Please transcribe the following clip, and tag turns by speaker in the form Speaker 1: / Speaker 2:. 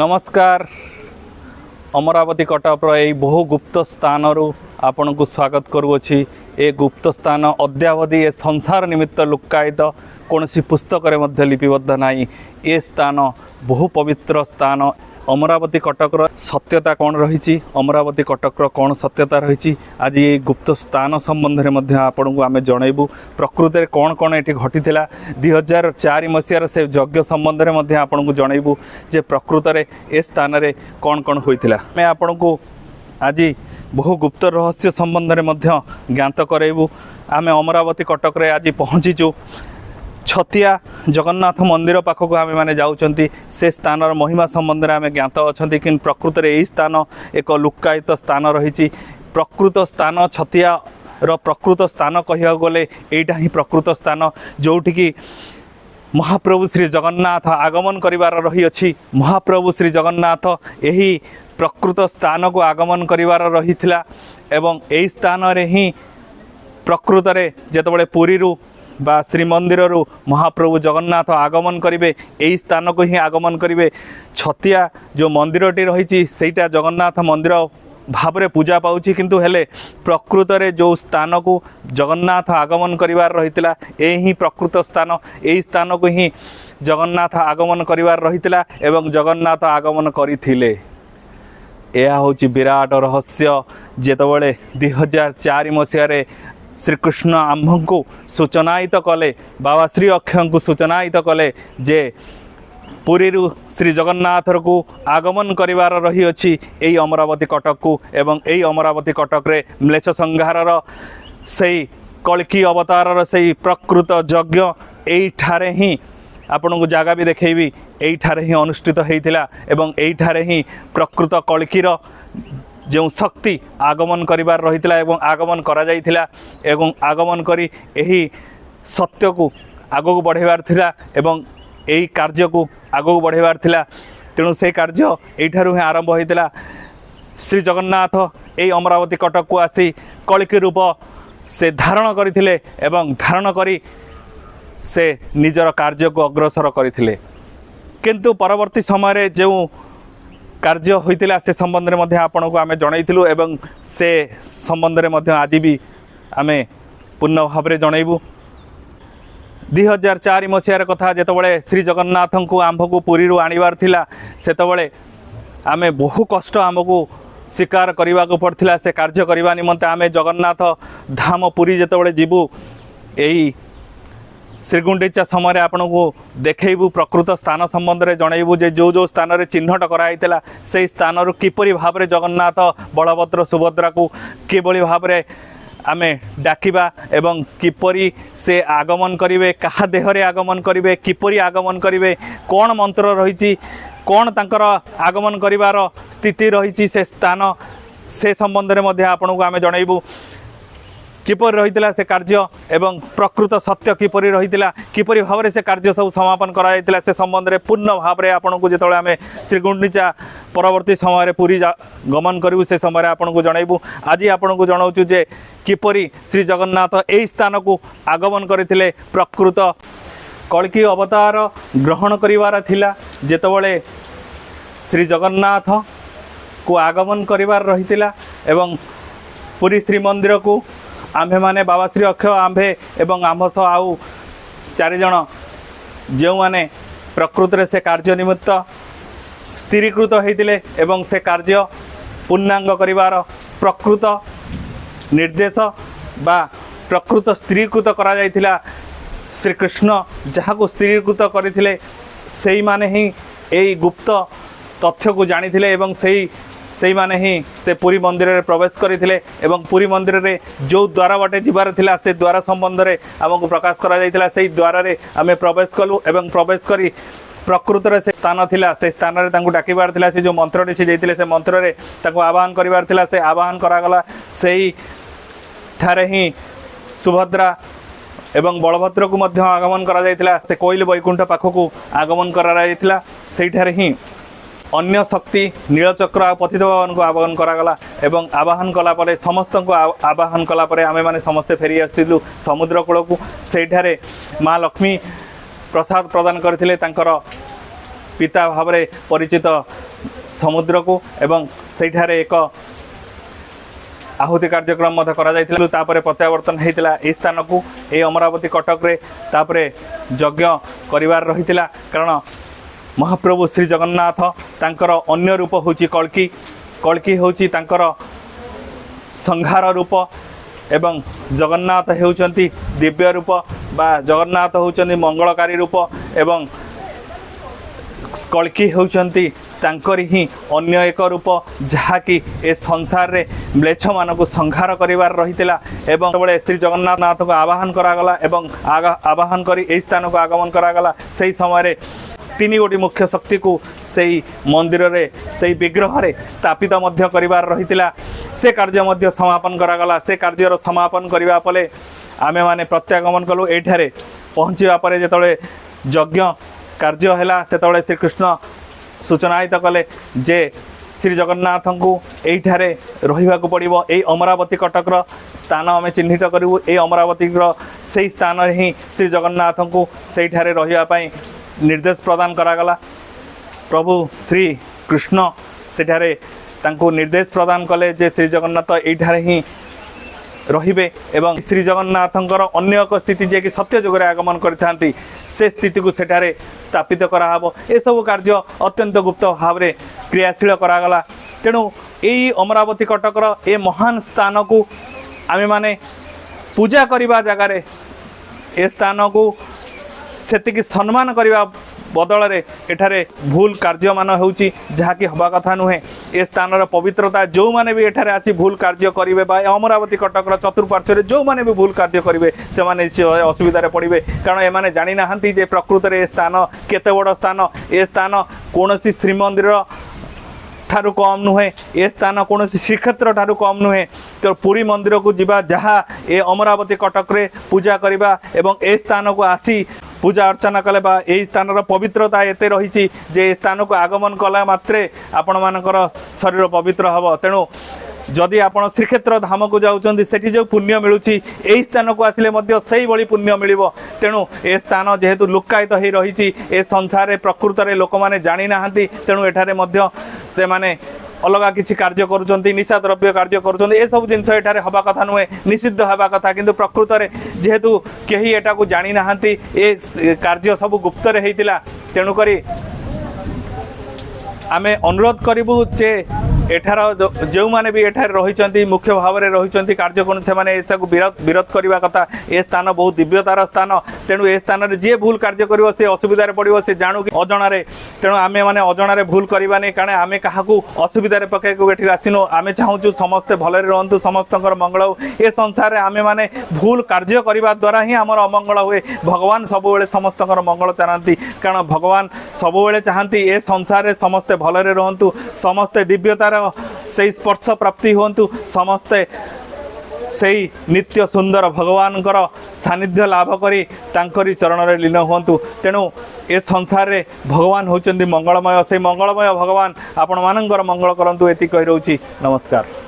Speaker 1: नमस्कार अमरावती कटपर यही बहु गुप्त स्थान आपण को स्वागत करुँची। ए गुप्त स्थान अद्यावधि ए संसार निमित्त लुक्कायित कौन पुस्तक लिपिबद्ध नाई। ए स्थान बहु पवित्र स्थान। अमरावती कटकर सत्यता कौन रही, अमरावती कटकर कौन सत्यता रही, आज ये गुप्त स्थान संबंध में आपण को आम जनइबू। प्रकृत में कौन कौन ये घटी 2004 मसीहार से यज्ञ संबंध में आपण को जनइबू जे प्रकृत में ए स्थान में कौन कौन होता। मैं आपण को आज बहु गुप्त रहस्य संबंध में ज्ञात करइबू। आम अमरावती कटक आज पहुँचीचु। छतिया जगन्नाथ मंदिर पाखक आम मैंने जाऊँगी। से स्थान महिमा संबंध में आम ज्ञात अच्छा कि प्रकृत में यही स्थान एक लुक्कायित स्थान रही। प्रकृत स्थान छतिया प्रकृत स्थान कह गले यहीटा ही प्रकृत स्थान जोटिकी महाप्रभु श्री जगन्नाथ आगमन करिवार रही अछि। महाप्रभु श्री जगन्नाथ यही प्रकृत स्थान को आगमन करिवार रही थिला एवं यही स्थान रे ही प्रकृत में जेतबेले पुरी बा श्रीमंदिर महाप्रभु जगन्नाथ आगमन करेंगे यही स्थान को ही आगमन करेंगे। छतिया जो मंदिरटी रही सेटा जगन्नाथ मंदिर भाव में पूजा पाउछि, किंतु हेले प्रकृत में जो स्थान को जगन्नाथ आगमन करिवार रहितला यही प्रकृत स्थान, यही स्थान को ही जगन्नाथ आगमन करिवार रहितला एवं जगन्नाथ आगमन करथिले। यह होछि विराट रहस्य। जेतबेले 2004 मसीह श्रीकृष्ण आम्भ को सूचनायित कले, बाबा श्री अक्षय को सूचनायित कले जे पुरी श्री जगन्नाथ को आगमन करिवार रही अछि यही अमरावती कटक को। एवं यही अमरावती कटक रे म्लेच्छ संहार से कल्की अवतार से प्रकृत यज्ञ यही ठारे ही आपण को जगह भी देखेबी। यही ठारे ही अनुष्ठित होइथिला एवं यही ठारे ही प्रकृत कल्कीर जो शक्ति आगमन करिवार रहितला एवं आगमन करा जाइथिला एवं आगमन करी यही सत्य को आगो बढ़ेबार थिला एवं यही कार्य को आगो बढ़ेबार थिला। तेणु से कार्य एठारु ही आरंभ होइतिला। श्री जगन्नाथ यही अमरावती कटक को आसी कल्की रूप से धारण करथिले एवं धारण करी से निजर कार्य को अग्रसर करथिले। किंतु परवर्ती समय जो कार्य होइतिला से संबंध में आपण को आम जनइथिलु एवं से संबंध में आज भी आम पूर्ण भाव में जनइबू। 2004 मसीहार कथा जेतबेले श्री जगन्नाथ को आम्भ को पुरी आणिबार थिला सेतबेले आम बहु कष्ट आमको स्वीकार करने को पड़ता। से कार्य करने निमंते आम जगन्नाथ धाम पुरी जेतबेले जीवु यही श्रीगुंडीचा समय आपण को देखू प्रकृत स्थान संबंध में जनइबू जे जो जो स्थान रे चिन्हट कराइला से स्थान किपरि भाव में जगन्नाथ बलभद्र सुभद्रा को किभली भाव में आम डाकिबा एवं किपरि से आगमन करेंगे, कहा देहरे आगमन करेंगे, किपरि आगमन करेंगे, कौन मंत्र रही, कौन तांकर आगमन करिवार स्थिति रही से स्थान से संबंध में आपण को आम जनइबू। किपर रही से कार्य एवं प्रकृत सत्य किपर रही किपरि भाव में से कार्य सब समापन करा से संबंध में पूर्ण भाव में आपण को जो आम श्रीगुंडीचा परवर्ती समय पुरी गमन करूँ से समय आपण को जनइबू। आज आपण को जनाऊँ जे किपरि श्री जगन्नाथ यही स्थान को आगमन करथिले। प्रकृत कल्की अवतार ग्रहण करिवार थिला जेतबेले श्री जगन्नाथ को आगमन करिवार रहितिला एवं पुरी श्रीमंदिर को आम्भे माने बाबा श्री अक्षय आम्भे एवं आम्भ सह आउ 4 जन जो माने प्रकृत रे से कार्य निमित्त स्थिरीकृत होइतिले एवं से कार्य पूर्णांग करिवार प्रकृत निर्देश बा प्रकृत स्थिरीकृत करा जाइतिला। श्रीकृष्ण जहाँ को स्थिरीकृत करथिले सेई माने ही एई गुप्त तथ्य को जानिथिले एवं सेई माने ही से पुरी मंदिर रे प्रवेश करथिले एवं पुरी मंदिर रे जो द्वार बाटे जीवार थिला से द्वार संबंध में आमको प्रकाश करा जाइतिला। सेई द्वार रे आमे प्रवेश कलु एवं प्रवेश करी प्रकृत रे से स्थान थिला से स्थान रे तांको डाकिबार थिला। से जो मंत्र से जाइतिले से मंत्र रे तांको आवाहन करिबार थिला से आवाहन करागला। सेई ठारे ही सुभद्रा एवं बलभद्र को मध्य आगमन करा जाइतिला। से कोइल वैकुंठ पाखकू आगमन करा जाइतिला। सेई ठारे ही अन्य शक्ति नीलचक्र आ पतित भवन को आवाहन करागला एवं आवाहन कलापर समस्त को आवाहन कलापर आमे माने समस्ते फेरी आसिलु समुद्र कूल को। सेठारे माँ लक्ष्मी प्रसाद प्रदान करथिले तांकर पिता भाव में परिचित समुद्र को एवं सेठारे एक आहुति कार्यक्रम तापर प्रत्यावर्तन होता यह स्थान को ये अमरावती कटक रे तापर यज्ञ करिवार रहितिला कारण महाप्रभु श्री जगन्नाथ तांकर अन्य रूप होची कल्की कल्की होची तांकर संहार रूप एवं जगन्नाथ हेउचंती दिव्य रूप बा जगन्नाथ होउचंती मंगलकारी रूप एवं कल्की होउचंती तांकर ही अन्य एक रूप जहाँकि ए संसार रे म्लेच्छ मानक संहार करिवार रहितिला एवं बड़े श्री जगन्नाथ को आवाहन करागला एवं आवाहन करी ए स्थान को आगमन करागला सही समय रे तीन गोटी मुख्य शक्ति को सही मंदिर रे सही विग्रह रे स्थापित मध्य करिवार रहितिला से कार्य मध्य समापन करागला से कार्यर समापन करिवा पले आमे माने प्रत्यागमन कलु एठारे पहुँचवा परे जेतळे यज्ञ कार्य हैला सेतळे श्री कृष्ण सूचनायित कले जे श्री जगन्नाथ को यहीठारे रहिबाकु पड़िबो एई अमरावती कटक स्थान आम चिन्हित करूँ ये अमरावती से स्थान ही श्री जगन्नाथ को सेठारे रहिबा पई निर्देश प्रदान करागला प्रभु श्री कृष्ण सेठारे तांको निर्देश प्रदान कले जे श्री जगन्नाथ यहीठारे ही रहिबे एवं श्री जगन्नाथंकर अन्य एक स्थिति जे कि सत्य जुगरे आगमन करथांती से स्थिति को सेठारे स्थापित कराहब ए सब कार्य अत्यंत गुप्त भाव में क्रियाशील करागला तेणु यही अमरावती कटकर ए महान स्थान को आमे माने पूजा करबा जगार ए स्थान को सेतिकी सम्मान करबा बदल रे एठारे भूल कार्य मान होउची जहाँकि हवा कथा नुहे ए स्थान पवित्रता जो माने भी एठारे आसी भूल कार्य करिवे बा अमरावती कटक चतुर्पार्श्व जो माने भी भूल कार्य करिवे से माने असुविधा रे पड़िवे कारण ए माने जानि नाहंती जे प्रकृत रे स्थान केते बड़ स्थान ए स्थान कोनोसी श्रीमंदिर ठारू कम नुहे ए स्थान कौन श्रीक्षेत्र ठारू कम नुहे तो पुरी मंदिर को जीवा जहाँ ए अमरावती कटक रे पूजा करबा एवं ए स्थान को आसी पूजा अर्चना कले बा ए स्थान पवित्रता एते रही जे स्थान को आगमन कला मात्रे आपण मानकर शरीर पवित्र हब तेणु जदि आपण श्रीक्षेत्र धाम को जाउछन्ती सेठी जो पुण्य मिलुची एई स्थान को आसिले मध्य सेही बळी पुण्य मिलिबो तेणु ए स्थान जेहेतु लुकायित होई रहिची ए संसार प्रकृत रे लोक माने जानि नाहंती तेणु एठारे मध्य से माने अलग किसी कार्य करुँच निशा द्रव्य कार्य करुँच ए सब जिनस एठारे हवा कथा नुहे निषिद्ध हवा कथा किंतु प्रकृत रे जेहेतु केही एटा को जानि नाहंती ए कार्य सब गुप्त रे हेतिला तेणु करी आमे अनुरोध करिबु जे एठार जो माने भी एठार रही मुख्य भाव में रही कार्य कौन से विरोध करने कथा ए स्थान बहुत दिव्यतार स्थान तेणु ए स्थान में जी भूल कार्य कर सी असुविधा पड़ो से जानू कि अजणारे तेणु आमे माने अजणारे भूल करवानी कारण आम क्या असुविधा पकड़ आसनु आम चाहूँ समस्ते भले रुहतु समस्त मंगल हो ए संसार में आमे माने भूल कार्य करने द्वारा ही आमर अमंगल हुए भगवान सबुबले समस्त मंगल चाहती कारण भगवान सबुबले चाहती ए संसार में समस्ते भले रुहतु समस्ते दिव्यतार से स्पर्श प्राप्ति होंतु समस्ते सही नित्य सुंदर भगवान सानिध्य लाभ करी तांकरी चरण रे लीन होंतु तेणु ए संसार रे भगवान होचंदी मंगलमय से मंगलमय भगवान आपण मानकर मंगल करंतु एति कहि रहउची नमस्कार।